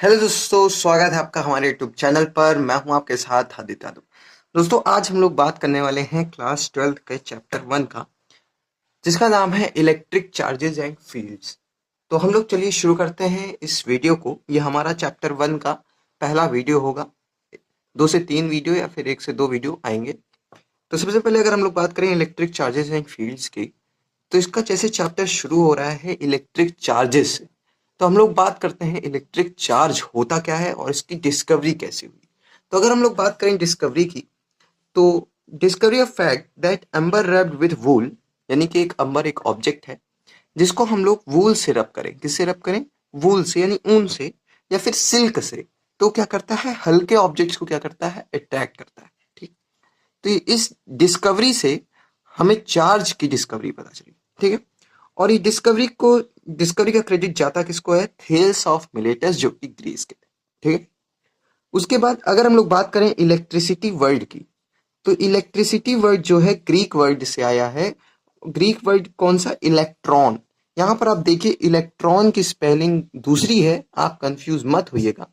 Hello दोस्तों, स्वागत है आपका हमारे यूट्यूब चैनल पर। मैं हूं आपके साथ आदित्य यादव। दोस्तों, आज हम लोग बात करने वाले हैं क्लास 12 के चैप्टर 1 का, जिसका नाम है इलेक्ट्रिक चार्जेस एंड फील्ड्स। तो हम लोग चलिए शुरू करते हैं इस वीडियो को। ये हमारा चैप्टर 1 का पहला वीडियो होगा। 2 से 3 वीडियो या फिर 1 से 2 वीडियो आएंगे। तो सबसे पहले अगर हम लोग बात करें इलेक्ट्रिक चार्जेस एंड फील्ड्स की, तो इसका जैसे चैप्टर शुरू हो रहा है इलेक्ट्रिक चार्जेस से, तो हम लोग बात करते हैं इलेक्ट्रिक चार्ज होता क्या है और इसकी डिस्कवरी कैसे हुई। तो अगर हम लोग बात करें डिस्कवरी की, तो discovery of fact that amber rubbed with wool, यानी कि एक अंबर एक ऑब्जेक्ट है जिसको हम लोग वूल से रब करें। किससे रब करें? वूल से, यानी ऊन से या फिर सिल्क से। तो क्या करता है? हल्के ऑब्जेक्ट्स को क्या करता है? अट्रैक्ट करता है। ठीक। तो इस डिस्कवरी से हमें चार्ज की डिस्कवरी पता चली। ठीक है। और ये डिस्कवरी का क्रेडिट जाता किसको है? थेल्स ऑफ मिलेटस, जो कि ग्रीस के थे। ठीक है। उसके बाद अगर हम लोग बात करें इलेक्ट्रिसिटी वर्ड की, तो इलेक्ट्रिसिटी वर्ड जो है ग्रीक वर्ड से आया है। ग्रीक वर्ड कौन सा? इलेक्ट्रॉन। यहां पर आप देखिए इलेक्ट्रॉन की स्पेलिंग दूसरी है, आप कंफ्यूज मत होइएगा।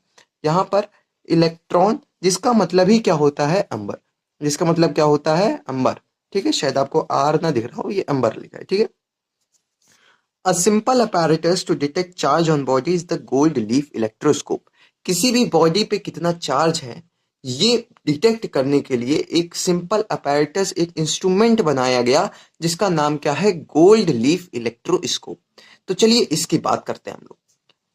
यहां पर इलेक्ट्रॉन जिसका मतलब ही क्या होता है? अंबर। जिसका मतलब क्या होता है? अंबर। ठीक है। शायद आपको आर ना दिख रहा हो, ये अंबर लिखा है। ठीक है। A simple apparatus to detect charge on body is the gold leaf electroscope. किसी भी बॉडी पे कितना चार्ज है ये डिटेक्ट करने के लिए एक सिंपल अपैरेटस, एक इंस्ट्रूमेंट बनाया गया जिसका नाम क्या है? Gold leaf electroscope. तो चलिए इसकी बात करते हैं हम लोग।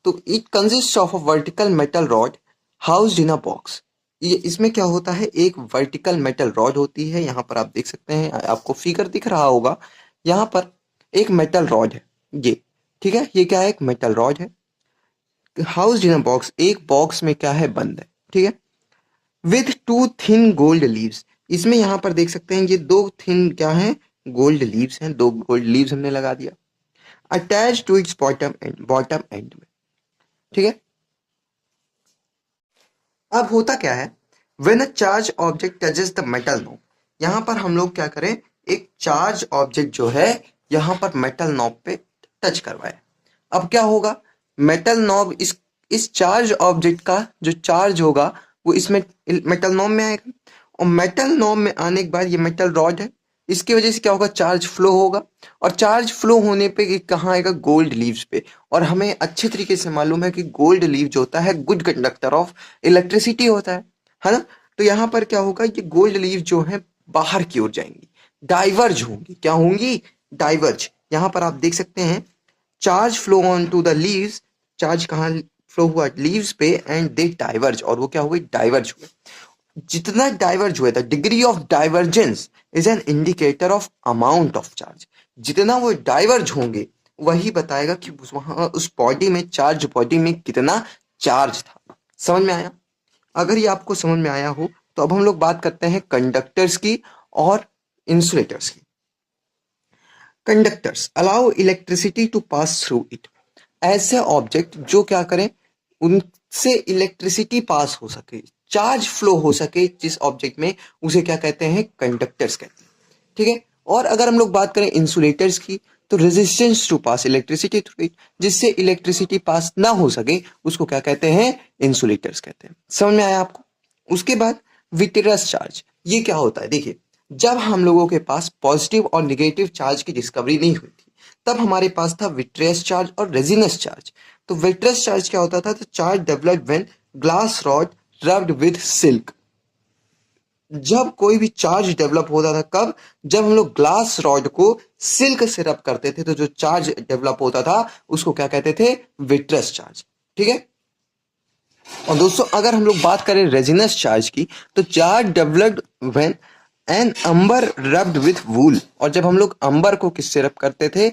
तो it consist of a vertical metal rod housed in a box. ये इसमें क्या होता है? एक वर्टिकल मेटल रॉड होती है। यहाँ पर आप देख सकते हैं, आपको फिगर दिख रहा होगा। यहाँ पर एक मेटल रॉड है ये। ठीक है। ये क्या है? एक मेटल रॉड है हाउस्ड इन अ बॉक्स, एक बॉक्स में क्या है? बंद है। ठीक है। With to thin gold leaves. इसमें यहाँ पर देख सकते हैं ये 2 थिन क्या है? गोल्ड लीव्स हैं। 2 गोल्ड लीव्स हमने लगा दिया attach to its bottom end में। ठीक है। अब होता क्या है? When a charge object touches the metal knob, यहां पर हम लोग क्या करें? एक चार्ज ऑब्जेक्ट जो है यहां पर मेटल नॉब पे टच करवाए। अब क्या होगा? मेटल नॉब इस चार्ज ऑब्जेक्ट का जो चार्ज होगा वो इसमें मेटल नॉब में आएगा। और मेटल नॉब में आने के बाद ये मेटल रॉड है, इसकी वजह से क्या होगा? चार्ज फ्लो होगा। और चार्ज फ्लो होने पे ये कहाँ आएगा? गोल्ड लीव्स पे। और हमें अच्छे तरीके से मालूम है कि गोल्ड लीव जो होता है गुड कंडक्टर ऑफ इलेक्ट्रिसिटी होता है ना। तो यहाँ पर क्या होगा? ये गोल्ड लीव जो है बाहर की ओर जाएंगी, डाइवर्ज होंगी। क्या होंगी? डाइवर्ज। यहाँ पर आप देख सकते हैं charge flow on to the leaves. Charge कहाँ फ्लो हुआ? लीव्स पे, एंड दे डाइवर्ज, और वो क्या हुए? डाइवर्ज हुए। जितना डाइवर्ज हुआ था, degree of divergence is an indicator of amount of charge. जितना वो डाइवर्ज होंगे वही बताएगा कि वहां उस बॉडी में, चार्ज बॉडी में कितना चार्ज था। समझ में आया? अगर ये आपको समझ में आया हो तो अब हम लोग बात करते हैं कंडक्टर्स की और इंसुलेटर्स की। Conductors allow electricity to pass through it. ऐसे ऑब्जेक्ट जो क्या करें? उनसे इलेक्ट्रिसिटी पास हो सके, चार्ज फ्लो हो सके जिस ऑब्जेक्ट में, उसे क्या कहते हैं? कंडक्टर्स कहते हैं। ठीक है। और अगर हम लोग बात करें इंसुलेटर्स की, तो resistance to pass electricity through it, जिससे इलेक्ट्रिसिटी पास ना हो सके उसको क्या कहते हैं? इंसुलेटर्स कहते हैं। समझ में आया आपको? उसके बाद विटरस चार्ज, ये क्या होता है? देखिए, जब हम लोगों के पास पॉजिटिव और निगेटिव चार्ज की डिस्कवरी नहीं हुई थी, तब हमारे पास था विट्रियस चार्ज और रेजिनस चार्ज। तो विट्रियस चार्ज क्या होता था? तो charge developed when glass rod rubbed with silk. जब कोई भी चार्ज डेवलप होता था, कब? जब हम लोग ग्लास रॉड को सिल्क से रब करते थे, तो जो चार्ज डेवलप होता था उसको क्या कहते थे? Vitreous charge. ठीक है। और दोस्तों, अगर हम लोग बात करें रेजिनस चार्ज की, तो charge developed when an amber rubbed with wool. और जब हम लोग अंबर को किससे रब करते थे?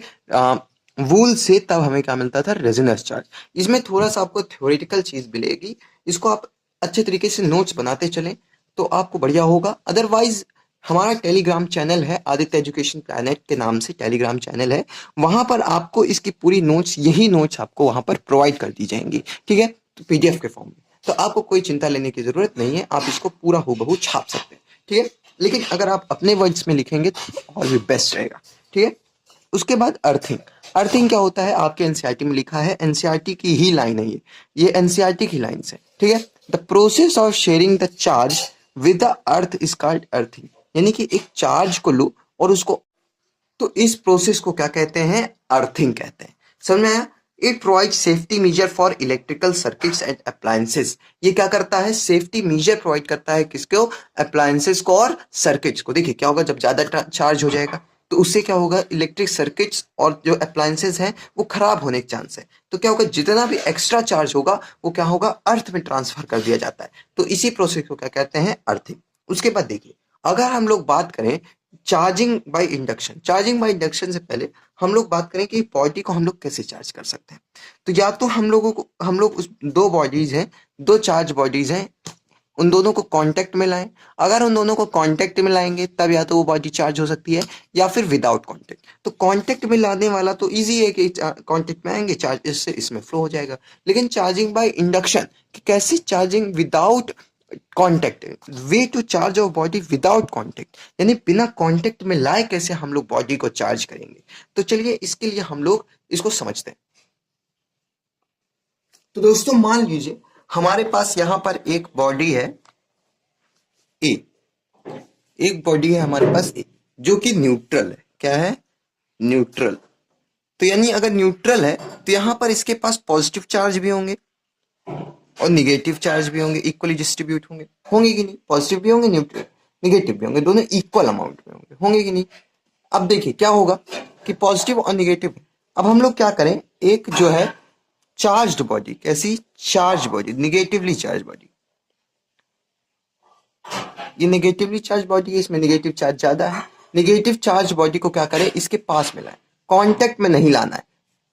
वूल से, तब हमें क्या मिलता था? Resinous charge. इसमें थोड़ा सा आपको थ्योरेटिकल चीज मिलेगी, इसको आप अच्छे तरीके से नोट्स बनाते चलें तो आपको बढ़िया होगा। अदरवाइज हमारा टेलीग्राम चैनल है, आदित्य एजुकेशन प्लैनेट के नाम से टेलीग्राम चैनल है। वहां पर आपको इसकी पूरी नोट्स, यही नोट्स आपको वहां पर प्रोवाइड कर दी जाएंगी। ठीक है। तो पीडीएफ के फॉर्म में, तो आपको कोई चिंता लेने की जरूरत नहीं है, आप इसको पूरा हूबहू छाप सकते हैं। ठीक है। लेकिन अगर आप अपने वर्ड्स में लिखेंगे तो और भी बेस्ट रहेगा। ठीक है। उसके बाद अर्थिंग। अर्थिंग क्या होता है आपके एनसीईआरटी में लिखा है, एनसीईआरटी की ही लाइन है ये एनसीईआरटी की लाइन है, ठीक है। The process of sharing the charge with the earth is called earthing, यानी कि एक चार्ज को लो और उसको, तो इस प्रोसेस को क्या कहते हैं, अर्थिंग कहते हैं। समझ में आया। It provide safety major for electrical circuits and appliances, ये क्या करता है, सेफ्टी मेजर प्रोवाइड करता है किसको, अप्लायंसेस को और सर्किट्स को। देखिए क्या होगा, जब ज्यादा चार्ज हो जाएगा तो उससे क्या होगा, इलेक्ट्रिक सर्किट्स और जो अप्लायंसेस हैं वो खराब होने के चांस है। तो क्या होगा, जितना भी एक्स्ट्रा चार्ज होगा वो क्या होगा, अर्थ में ट्रांसफर कर दिया जाता है। तो इसी प्रोसेस को क्या कहते हैं, अर्थिंग। उसके बाद देखिए, अगर हम लोग बात करें charging by induction, charging by induction से पहले हम लोग बात करें कि बॉडी को हम लोग कैसे चार्ज कर सकते हैं। तो या तो हम लोग उस दो बॉडीज हैं, दो चार्ज बॉडीज हैं, उन दोनों को कांटेक्ट में लाएं। अगर उन दोनों को कांटेक्ट में लाएंगे तब या तो वो बॉडी चार्ज हो सकती है या फिर विदाउट कांटेक्ट। तो कांटेक्ट में लाने वाला तो इजी है कि कांटेक्ट में आएंगे, चार्ज इससे इसमें फ्लो हो जाएगा। लेकिन चार्जिंग बाय इंडक्शन कि कैसे charging without contact, way to charge of body without contact, यानी बिना कांटेक्ट में लाए कैसे हम लोग बॉडी को चार्ज करेंगे। तो चलिए इसके लिए हम लोग इसको समझते हैं। तो दोस्तों मान लीजिए हमारे पास यहां पर एक बॉडी है ए, एक बॉडी है हमारे पास ए जो कि न्यूट्रल है। क्या है, न्यूट्रल। तो यानी अगर न्यूट्रल है तो यहां पर इसके पास पॉजिटिव चार्ज भी होंगे और निगेटिव चार्ज भी होंगे, इक्वली डिस्ट्रीब्यूट होंगे, होंगे कि नहीं, पॉजिटिव भी होंगे न्यूट्रल निगेटिव भी होंगे, दोनों इक्वल अमाउंट में होंगे कि नहीं। अब देखिए क्या होगा कि पॉजिटिव और निगेटिव। अब हम लोग क्या करें, एक जो है चार्ज्ड बॉडी, कैसी, charge body, negatively charge body, ये निगेटिवली चार्ज बॉडी है, इसमें निगेटिव चार्ज ज्यादा है। निगेटिव चार्ज बॉडी को क्या करें, इसके पास में लाए, कांटेक्ट में नहीं लाना है,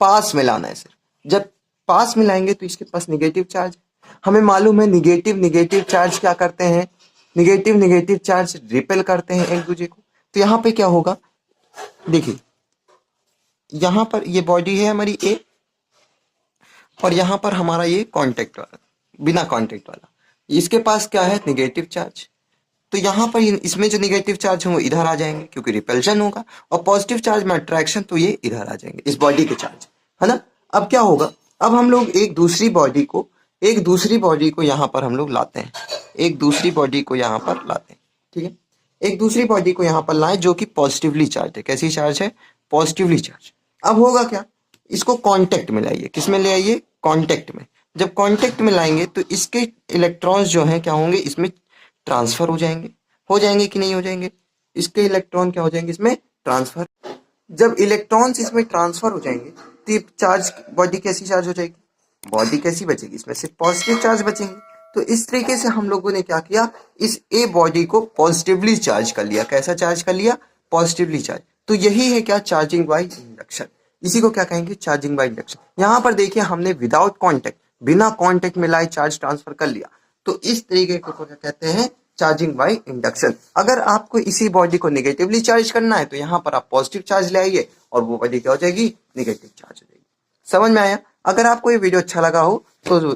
पास में लाना है सिर्फ। जब पास में लाएंगे तो इसके पास निगेटिव चार्ज, हमें मालूम है निगेटिव निगेटिव चार्ज क्या करते हैं, निगेटिव निगेटिव चार्ज रिपेल करते हैं एक दूसरे को। तो यहाँ पे क्या होगा, देखिए यहाँ पर ये बॉडी है हमारी ए और यहाँ पर हमारा ये कांटेक्ट वाला, बिना कांटेक्ट वाला, इसके पास क्या है, निगेटिव चार्ज। तो यहाँ पर इसमें जो निगेटिव चार्ज है वो इधर आ जाएंगे क्योंकि रिपल्शन होगा, और पॉजिटिव चार्ज में अट्रैक्शन, तो ये इधर आ जाएंगे इस बॉडी के चार्ज, है ना। अब क्या होगा, अब हम लोग एक दूसरी बॉडी को यहाँ पर हम लोग लाते हैं, एक दूसरी बॉडी को यहाँ पर लाते हैं, ठीक है। एक दूसरी बॉडी को यहाँ पर लाएं जो कि पॉजिटिवली चार्ज है। कैसी चार्ज है, पॉजिटिवली चार्ज। अब होगा क्या, इसको कांटेक्ट में लाइए, किस में ले आइए, कांटेक्ट में। जब कांटेक्ट में लाएंगे तो इसके इलेक्ट्रॉन्स जो हैं क्या होंगे, इसमें ट्रांसफर हो जाएंगे कि नहीं हो जाएंगे, इसके इलेक्ट्रॉन क्या हो जाएंगे, इसमें ट्रांसफर। जब इलेक्ट्रॉन्स इसमें ट्रांसफर हो जाएंगे तो ये चार्ज बॉडी कैसी चार्ज हो जाएगी, बॉडी कैसी बचेगी, इसमें सिर्फ पॉजिटिव चार्ज बचेंगे। तो इस तरीके से हम लोगों ने क्या किया, इस ए बॉडी को पॉजिटिवली चार्ज कर लिया। कैसा चार्ज कर लिया, पॉजिटिवली चार्ज। तो यही है क्या, चार्जिंग बाय इंडक्शन। इसी को क्या कहेंगे, चार्जिंग बाय इंडक्शन। यहाँ पर देखिए हमने विदाउट कॉन्टेक्ट, बिना कॉन्टेक्ट में लाए चार्ज ट्रांसफर कर लिया। तो इस तरीके को क्या कहते हैं, चार्जिंग बाय इंडक्शन। अगर आपको इसी बॉडी को नेगेटिवली चार्ज करना है तो यहाँ पर आप पॉजिटिव चार्ज ले आइए और वो बॉडी क्या हो जाएगी, नेगेटिव चार्ज हो जाएगी। समझ में आया। अगर आपको ये वीडियो अच्छा लगा हो तो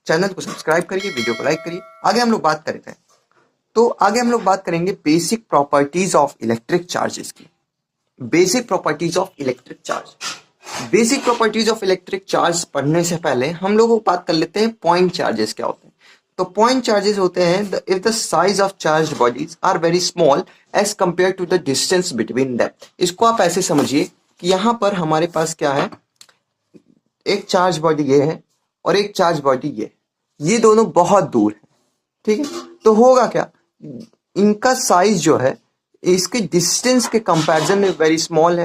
चैनल को सब्सक्राइब करिए, वीडियो को लाइक करिए। आगे हम लोग बात करते हैं, तो आगे हम लोग बात करेंगे basic properties of electric charges की। Basic properties of electric charge. Basic properties of electric charge पढ़ने से पहले हम लोग बात कर लेते हैं पॉइंट चार्जेस क्या होते हैं। तो पॉइंट चार्जेस होते हैं if the size of charge bodies are very small as compare to the distance between them. इसको आप ऐसे समझिए कि यहाँ पर हमारे पास क्या है, एक चार्ज बॉडी ये है और एक चार्ज बॉडी ये दोनों बहुत दूर है, ठीक है। तो होगा क्या, इनका साइज जो है इसके डिस्टेंस के कंपैरिजन में वेरी स्मॉल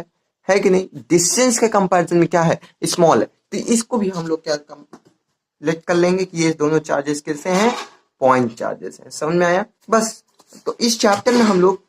है कि नहीं, डिस्टेंस के कंपैरिजन में क्या है, स्मॉल है। तो इसको भी हम लोग क्या लेट कर लेंगे कि ये दोनों चार्जेस कैसे हैं, पॉइंट चार्जेस हैं। समझ में आया। बस तो इस चैप्टर में हम लोग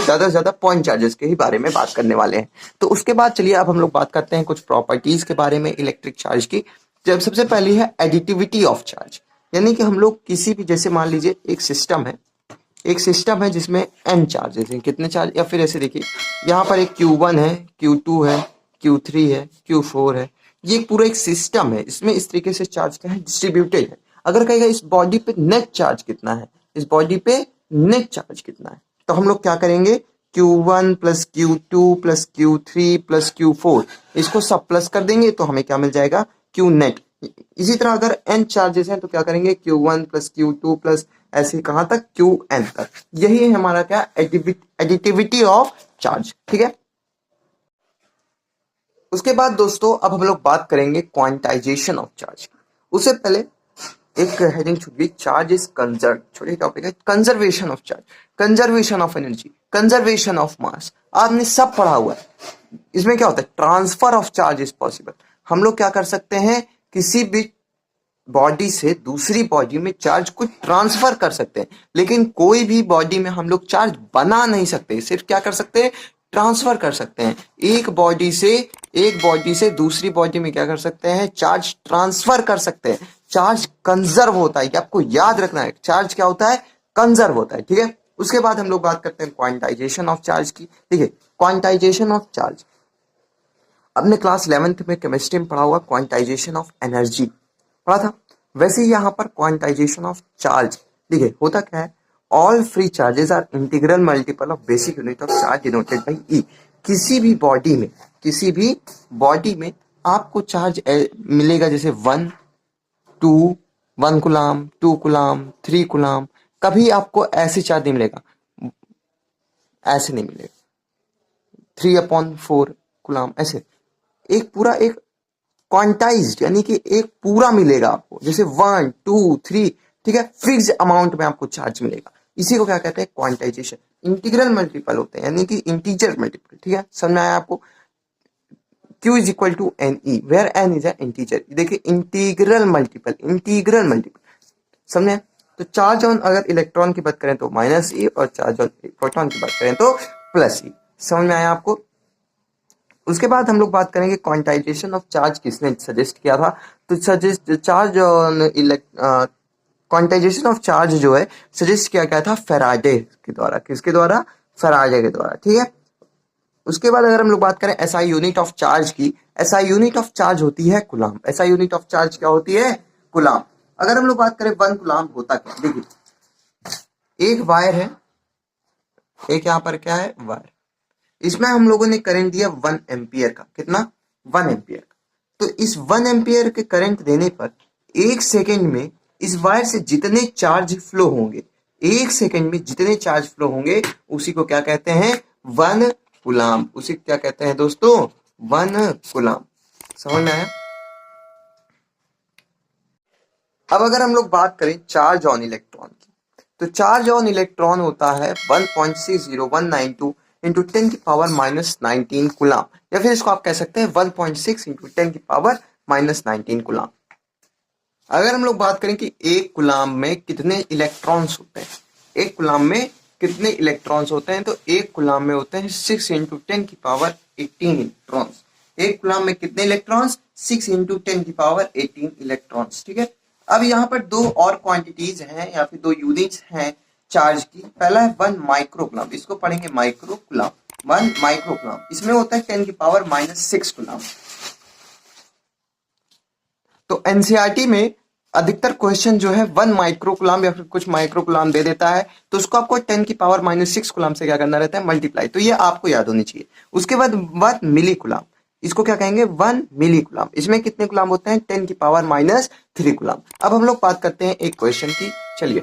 ज्यादा से ज्यादा पॉइंट चार्जेस के ही बारे में बात करने वाले हैं। तो उसके बाद चलिए अब हम लोग बात करते हैं कुछ प्रॉपर्टीज के बारे में इलेक्ट्रिक चार्ज की। जब सबसे पहली है एडिटिविटी ऑफ चार्ज, यानी कि हम लोग किसी भी, जैसे मान लीजिए एक सिस्टम है जिसमें n चार्जेस हैं, कितने चार्ज, या फिर ऐसे देखिए यहाँ पर एक Q1 है, Q2 है, Q3 है, Q4 है, ये पूरा एक सिस्टम है। इसमें इस तरीके से चार्ज क्या है, डिस्ट्रीब्यूटेड है। अगर कहेगा इस बॉडी पे नेट चार्ज कितना है, इस बॉडी पे नेट चार्ज कितना है, तो हम लोग क्या करेंगे Q1 plus Q2 plus Q3 plus Q4, इसको सब प्लस कर देंगे तो हमें क्या मिल जाएगा, Q नेट। इसी तरह अगर n चार्जेस हैं तो क्या करेंगे, Q1 प्लस Q2 प्लस ऐसे कहां तक, Qn तक। यही है हमारा क्या, एडिटिविटी ऑफ चार्ज। ठीक है। उसके बाद दोस्तों अब हम लोग बात करेंगे क्वांटाइजेशन ऑफ चार्ज की। उससे पहले एक हेडिंग छूट गई, चार्ज इज कंजर्व। छोटी टॉपिक है, conservation of charge, conservation of energy, conservation of mass. आपने सब पढ़ा हुआ है। इसमें क्या होता है, transfer of charge is possible. हम लोग क्या कर सकते हैं, किसी भी बॉडी से दूसरी बॉडी में चार्ज को ट्रांसफर कर सकते हैं, लेकिन कोई भी बॉडी में हम लोग चार्ज बना नहीं सकते, सिर्फ क्या कर सकते हैं, ट्रांसफर कर सकते हैं। एक बॉडी से दूसरी बॉडी में क्या कर सकते हैं, चार्ज ट्रांसफर कर सकते हैं। चार्ज कंजर्व होता है, ये आपको याद रखना है, चार्ज क्या होता है, कंजर्व होता है। ठीक है। उसके बाद हम लोग बात करते हैं क्वांटाइजेशन ऑफ चार्ज की। ठीक है, क्वांटाइजेशन ऑफ चार्ज अपने क्लास 11th में केमिस्ट्री में पढ़ा हुआ, क्वांटाइजेशन ऑफ एनर्जी पढ़ा था। वैसे ही यहाँ पर क्वांटाइजेशन ऑफ चार्ज, देखिए होता क्या है, all free charges are integral multiple of basic unit of charge denoted by e. किसी भी बॉडी में आपको चार्ज मिलेगा, जैसे 1 2 1 कुलाम, 2 कुलाम, 3 कुलाम। कभी आपको ऐसे चार्ज नहीं मिलेगा, ऐसे नहीं मिलेगा 3/4 कुलाम, ऐसे एक पूरा एक क्वांटाइज्ड, यानी कि एक पूरा मिलेगा आपको, जैसे 1 2 3। ठीक है, फिक्स अमाउंट में आपको चार्ज मिलेगा। इसी को क्या कहते हैं, क्वांटाइजेशन। इंटीग्रल मल्टीपल होते हैं, यानी कि इंटीजर मल्टीपल। ठीक है, समझ आया आपको। Q is equal to n e, where n is an integer. देखिए इंटीग्रल मल्टीपल, समझे। तो चार्ज ऑन अगर इलेक्ट्रॉन की बात करें तो माइनस ई, और चार्ज ऑन प्रोटॉन की बात करें तो प्लस ई। समझ में आया आपको। उसके बाद हम लोग बात करेंगे क्वांटाइजेशन ऑफ चार्ज किसने सजेस्ट किया था। तो suggest charge on quantization of charge जो है सजेस्ट किया गया था फैराडे के द्वारा। किसके द्वारा, फैराडे के द्वारा। ठीक है। उसके बाद अगर हम लोग बात करें एसआई यूनिट ऑफ चार्ज की, एसआई यूनिट ऑफ चार्ज होती है कुलाम। एसआई यूनिट ऑफ चार्ज क्या होती है, कुलाम। अगर हम लोग बात करें 1 कुलाम होता क्या, देखिए एक वायर है, एक यहाँ पर क्या है, वायर। इसमें हम लोगों ने करंट दिया 1 एम्पियर का, कितना, 1 एम्पियर का। तो इस 1 एम्पियर के करंट देने पर 1 सेकेंड में इस वायर से जितने चार्ज फ्लो होंगे, 1 सेकेंड में जितने चार्ज फ्लो होंगे, उसी को क्या कहते हैं, 1 कुलाम। उसी क्या कहते हैं दोस्तों, 1 कुलाम। समझ में आया। अब अगर हम लोग बात करें चार्ज ऑन इलेक्ट्रॉन की, तो चार्ज ऑन इलेक्ट्रॉन होता है 1.60192 इंटू 10 की पावर -19 कुलाम, या फिर इसको आप कह सकते हैं 1.6 इंटू 10 की पावर -19 कुलाम। अगर हम लोग बात करें कि एक कुलाम में कितने इलेक्ट्रॉन्स होते हैं, एक कुलाम में कितने इलेक्ट्रॉन्स होते हैं, तो एक कुलाम में होते हैं 6 इंटू 10 की पावर 18 इलेक्ट्रॉन्स। एक कुलाम में कितने इलेक्ट्रॉन्स, 6 इंटू 10 की पावर 18 इलेक्ट्रॉन्स। ठीक है। अब यहाँ पर दो और क्वांटिटीज हैं, या फिर दो यूनिट्स हैं चार्ज की। पहला है 1 माइक्रोकुलाम, इसको पढ़ेंगे माइक्रोकुलाम, 1 माइक्रोकुलाम। इसमें होता है 10 की पावर -6 कुलाम। तो एनसीईआरटी में अधिकतर क्वेश्चन जो है 1 माइक्रोकुलाम या फिर कुछ माइक्रोकुलाम दे देता है, तो उसको आपको 10 की पावर -6 कुलाम से क्या करना रहता है, मल्टीप्लाई। तो ये आपको याद होनी चाहिए। उसके बाद 1 मिली कुलाम, इसको क्या कहेंगे, 1 मिली कुलाम। इसमें कितने कुलाम होते हैं, 10 की पावर -3 कुलाम। अब हम लोग बात करते हैं एक क्वेश्चन की, चलिए।